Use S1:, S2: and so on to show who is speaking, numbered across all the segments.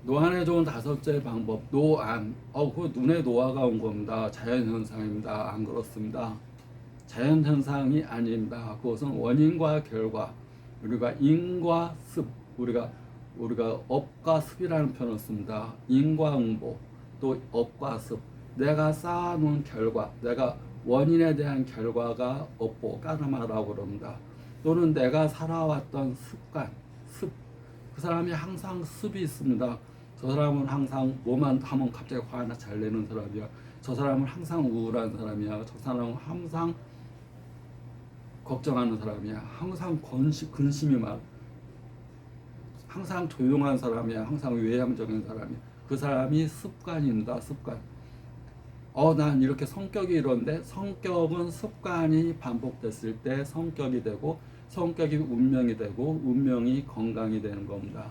S1: 노안에 좋은 다섯째 방법, 노안. 그 눈에 노화가 온 겁니다. 자연현상입니다. 안 그렇습니다. 자연현상이 아닙니다. 그것은 원인과 결과, 우리가 인과 습, 우리가 업과 습이라는 표현을 씁니다. 인과응보, 또 업과 습. 내가 쌓아놓은 결과, 내가 원인에 대한 결과가 업보, 까르마라고 그럽니다. 또는 내가 살아왔던 습관, 습. 그 사람이 항상 습이 있습니다. 저 사람은 항상 뭐만 하면 갑자기 화나 잘 내는 사람이야. 저 사람은 항상 우울한 사람이야. 저 사람은 항상 걱정하는 사람이야. 항상 근심이 많아. 항상 조용한 사람이야. 항상 외향적인 사람이야. 그 사람이 습관입니다. 습관. 난 이렇게 성격이 이런데, 성격은 습관이 반복됐을 때 성격이 되고, 성격이 운명이 되고, 운명이 건강이 되는 겁니다.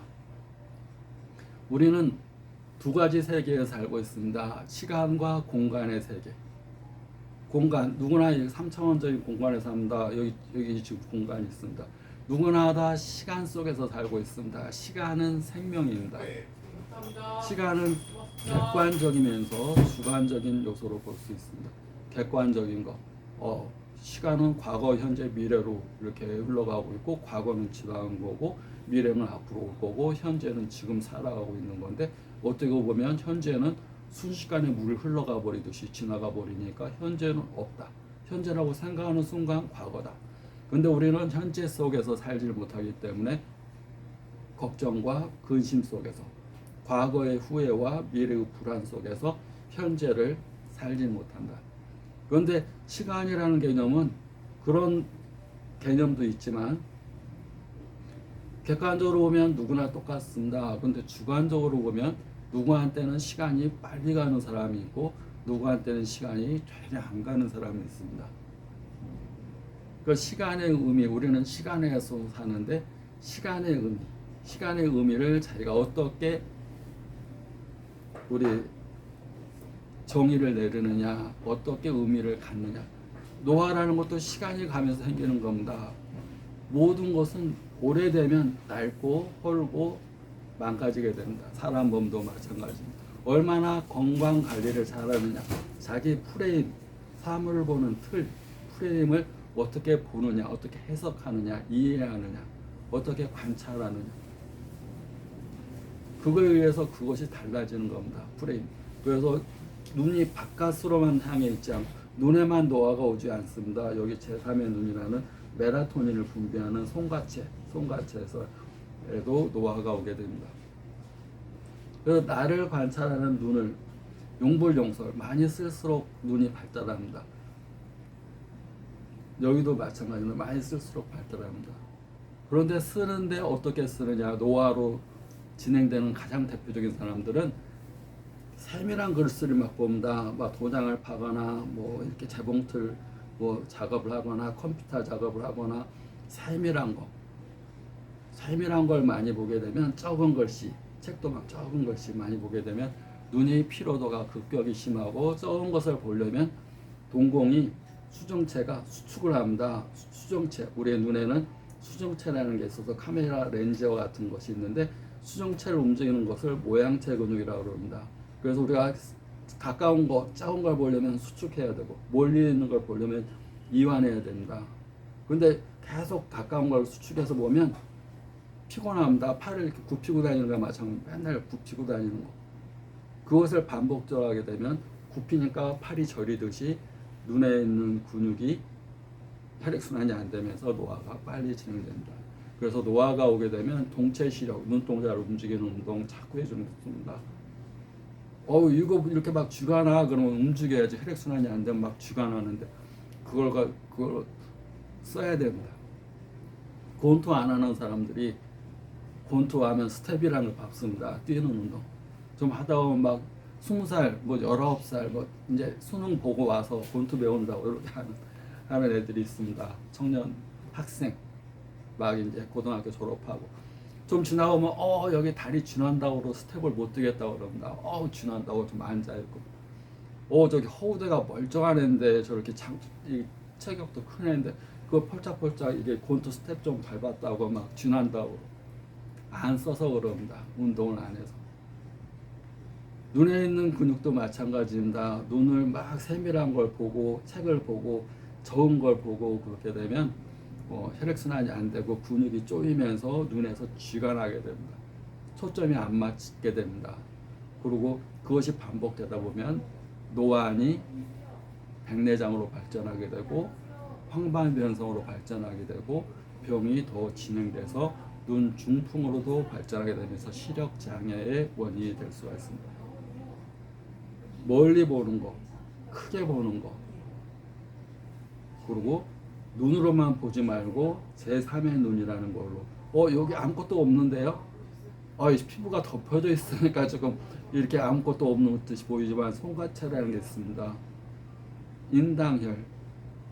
S1: 우리는 두 가지 세계에 살고 있습니다. 시간과 공간의 세계. 공간, 누구나 3차원적인 공간에 삽니다. 여기 지금 공간이 있습니다. 누구나 다 시간 속에서 살고 있습니다. 시간은 생명입니다. 시간은 객관적이면서 주관적인 요소로 볼 수 있습니다. 객관적인 거. 시간은 과거, 현재, 미래로 이렇게 흘러가고 있고, 과거는 지나간 거고, 미래는 앞으로 올 거고, 현재는 지금 살아가고 있는 건데, 어떻게 보면 현재는 순식간에 물이 흘러가 버리듯이 지나가 버리니까 현재는 없다. 현재라고 생각하는 순간 과거다. 근데 우리는 현재 속에서 살지 못하기 때문에 걱정과 근심 속에서, 과거의 후회와 미래의 불안 속에서 현재를 살지 못한다. 그런데 시간이라는 개념은 그런 개념도 있지만, 객관적으로 보면 누구나 똑같습니다. 그런데 주관적으로 보면 누구한테는 시간이 빨리 가는 사람이 있고, 누구한테는 시간이 전혀 안 가는 사람이 있습니다. 그 시간의 의미, 우리는 시간에서 사는데, 시간의 의미를 자기가 어떻게 우리 정의를 내리느냐, 어떻게 의미를 갖느냐. 노화라는 것도 시간이 가면서 생기는 겁니다. 모든 것은 오래되면 낡고 헐고 망가지게 됩니다. 사람 몸도 마찬가지입니다. 얼마나 건강 관리를 잘하느냐, 자기 프레임, 사물을 보는 틀, 프레임을 어떻게 보느냐, 어떻게 해석하느냐, 이해하느냐, 어떻게 관찰하느냐. 그거에 의해서 그것이 달라지는 겁니다. 프레임. 그래서 눈이 바깥으로만 향해 있지 않고 눈에만 노화가 오지 않습니다. 여기 제3의 눈이라는 멜라토닌을 분비하는 송가체에서도 노화가 오게 됩니다. 그래서 나를 관찰하는 눈을 용불용설 많이 쓸수록 눈이 발달합니다. 여기도 마찬가지로 많이 쓸수록 발달합니다. 그런데 쓰는데 어떻게 쓰느냐, 노화로 진행되는 가장 대표적인 사람들은 세밀한 글쓰기를 막 봅니다. 막 도장을 파거나 뭐 이렇게 재봉틀 뭐 작업을 하거나 컴퓨터 작업을 하거나 세밀한 걸 많이 보게 되면, 적은 글씨, 책도 막 적은 글씨 많이 보게 되면 눈의 피로도가 급격히 심하고, 적은 것을 보려면 동공이 수정체가 수축을 합니다. 수정체, 우리의 눈에는 수정체라는 게 있어서 카메라 렌즈와 같은 것이 있는데, 수정체를 움직이는 것을 모양체 근육이라고 합니다. 그래서 우리가 가까운 거, 작은 걸 보려면 수축해야 되고, 멀리 있는 걸 보려면 이완해야 됩니다. 근데 계속 가까운 걸 수축해서 보면 피곤합니다. 팔을 이렇게 굽히고 다니는 거와 마찬가지로 맨날 굽히고 다니는 거. 그것을 반복적으로 하게 되면 굽히니까 팔이 저리듯이 눈에 있는 근육이 혈액순환이 안 되면서 노화가 빨리 진행됩니다. 그래서 노화가 오게 되면 동체 시력, 눈동자를 움직이는 운동 자꾸 해주는 겁니다. 이거 이렇게 막 쥐가 나, 그러면 움직여야지. 혈액순환이 안 되면 막 쥐가 나는데, 그걸 써야 됩니다. 권투 안 하는 사람들이 권투하면 스텝이라는 걸 밟습니다. 뛰는 운동. 좀 하다 보면 막 20살, 뭐 19살, 뭐 이제 수능 보고 와서 권투 배운다고 이렇게 하는 애들이 있습니다. 청년, 학생. 막 이제 고등학교 졸업하고. 좀 지나고 보면 여기 다리 쥐난다고 스텝을 못 뛰겠다고 그럽니다. 쥐난다고 좀 앉아있고, 저기 허우대가 멀쩡한 애인데 저렇게 이 체격도 큰 애인데 그거 펄짝펄짝 이게 권투 스텝 좀 밟았다고 막 쥐난다고 안 써서 그럽니다. 운동을 안 해서. 눈에 있는 근육도 마찬가지입니다. 눈을 막 세밀한 걸 보고 책을 보고 적은 걸 보고 그렇게 되면 혈액순환이 안 되고 근육이 쪼이면서 눈에서 쥐가 나게 됩니다. 초점이 안 맞게 됩니다. 그리고 그것이 반복되다 보면 노안이 백내장으로 발전하게 되고 황반변성으로 발전하게 되고 병이 더 진행돼서 눈 중풍으로도 발전하게 되면서 시력 장애의 원인이 될 수가 있습니다. 멀리 보는 거, 크게 보는 거, 그리고 눈으로만 보지 말고 제3의 눈이라는 걸로 여기 아무것도 없는데요? 피부가 덮여져 있으니까 조금 이렇게 아무것도 없는 듯이 보이지만 송가체라는 게 있습니다. 인당혈,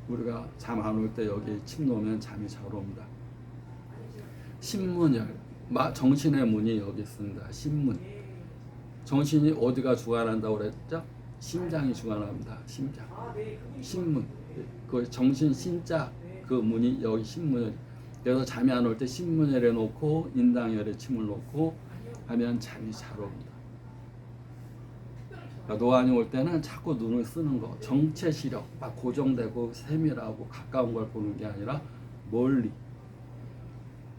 S1: 우리가 잠 안 올 때 여기 침 놓으면 잠이 잘 옵니다. 신문혈, 정신의 문이 여기 있습니다. 신문. 정신이 어디가 주관한다고 그랬죠? 심장이 주관합니다. 심장. 신문. 그 정신 신자 그 문이 여기 신문혈. 그래서 잠이 안 올 때 신문혈에 놓고 인당혈에 침을 놓고 하면 잠이 잘 옵니다. 그러니까 노안이 올 때는 자꾸 눈을 쓰는 거, 정체 시력, 막 고정되고 세밀하고 가까운 걸 보는 게 아니라 멀리.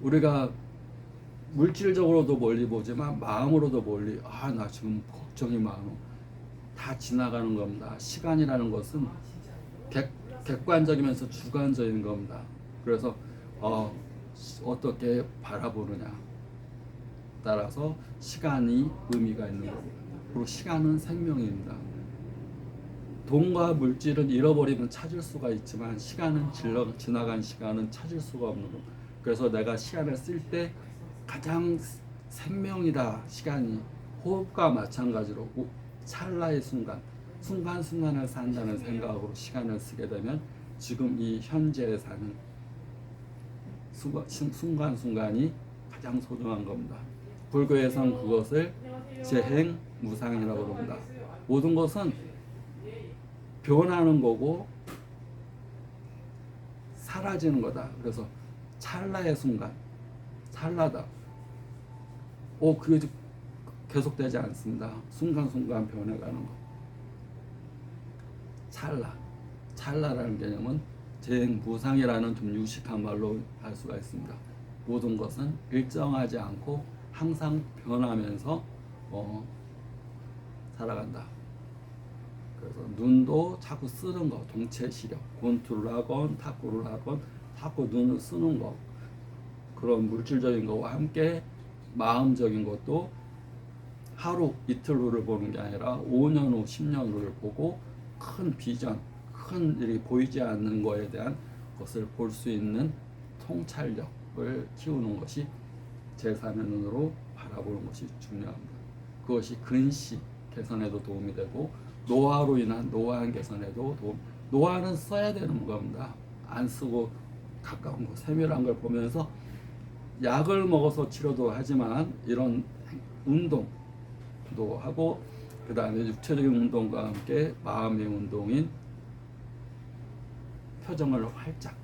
S1: 우리가 물질적으로도 멀리 보지만 마음으로도 멀리. 나 지금 걱정이 많어. 다 지나가는 겁니다. 시간이라는 것은 객관적이면서 주관적인 겁니다. 그래서 어떻게 바라보느냐 따라서 시간이 의미가 있는 겁니다. 그리고 시간은 생명입니다. 돈과 물질은 잃어버리면 찾을 수가 있지만 시간은 지나간 시간은 찾을 수가 없는 겁니다. 그래서 내가 시간을 쓸 때 가장 생명이다. 시간이 호흡과 마찬가지로 찰나의 순간순간을 산다는 생각으로 시간을 쓰게 되면 지금 이 현재에 사는 순간순간이 가장 소중한 겁니다. 불교에서는 그것을 재행무상이라고 합니다. 모든 것은 변하는 거고 사라지는 거다. 그래서 찰나의 순간, 찰나다. 그게 계속되지 않습니다. 순간순간 변해가는 거. 찰나라는 개념은 재행무상이라는 좀 유식한 말로 할 수가 있습니다. 모든 것은 일정하지 않고 항상 변하면서 살아간다. 그래서 눈도 자꾸 쓰는 거, 동체 시력, 권투를 하건 탁구를 하건 자꾸 눈을 쓰는 거, 그런 물질적인 거와 함께 마음적인 것도 하루 이틀 후를 보는 게 아니라 5년 후, 10년 후를 보고 큰 비전, 큰 일이 보이지 않는 거에 대한 것을 볼 수 있는 통찰력을 키우는 것이 제3의 눈으로 바라보는 것이 중요합니다. 그것이 근시 개선에도 도움이 되고 노화로 인한 노안 개선에도 노안은 써야 되는 겁니다. 안 쓰고 가까운 거, 세밀한 걸 보면서 약을 먹어서 치료도 하지만 이런 운동도 하고 그 다음에 육체적인 운동과 함께 마음의 운동인 표정을 활짝.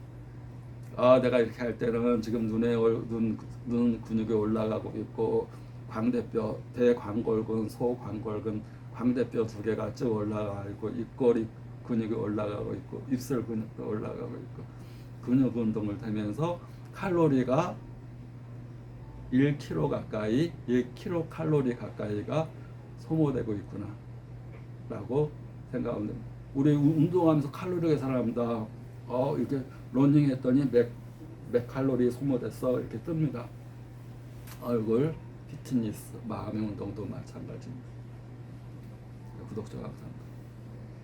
S1: 내가 이렇게 할 때는 지금 눈 근육이 올라가고 있고 광대뼈, 대광골근, 소광골근, 광대뼈 2개가 쭉 올라가 있고 입꼬리 근육이 올라가고 있고 입술 근육도 올라가고 있고 근육 운동을 되면서 칼로리가 1kg 가까이, 1kcal 가까이가 소모되고 있구나 라고 생각하면 됩니다. 우리 운동하면서 칼로리 계산합니다. 이렇게 러닝 했더니 몇 칼로리 소모됐어 이렇게 뜹니다. 얼굴 피트니스, 마음의 운동도 마찬가지입니다. 구독자 감사합니다.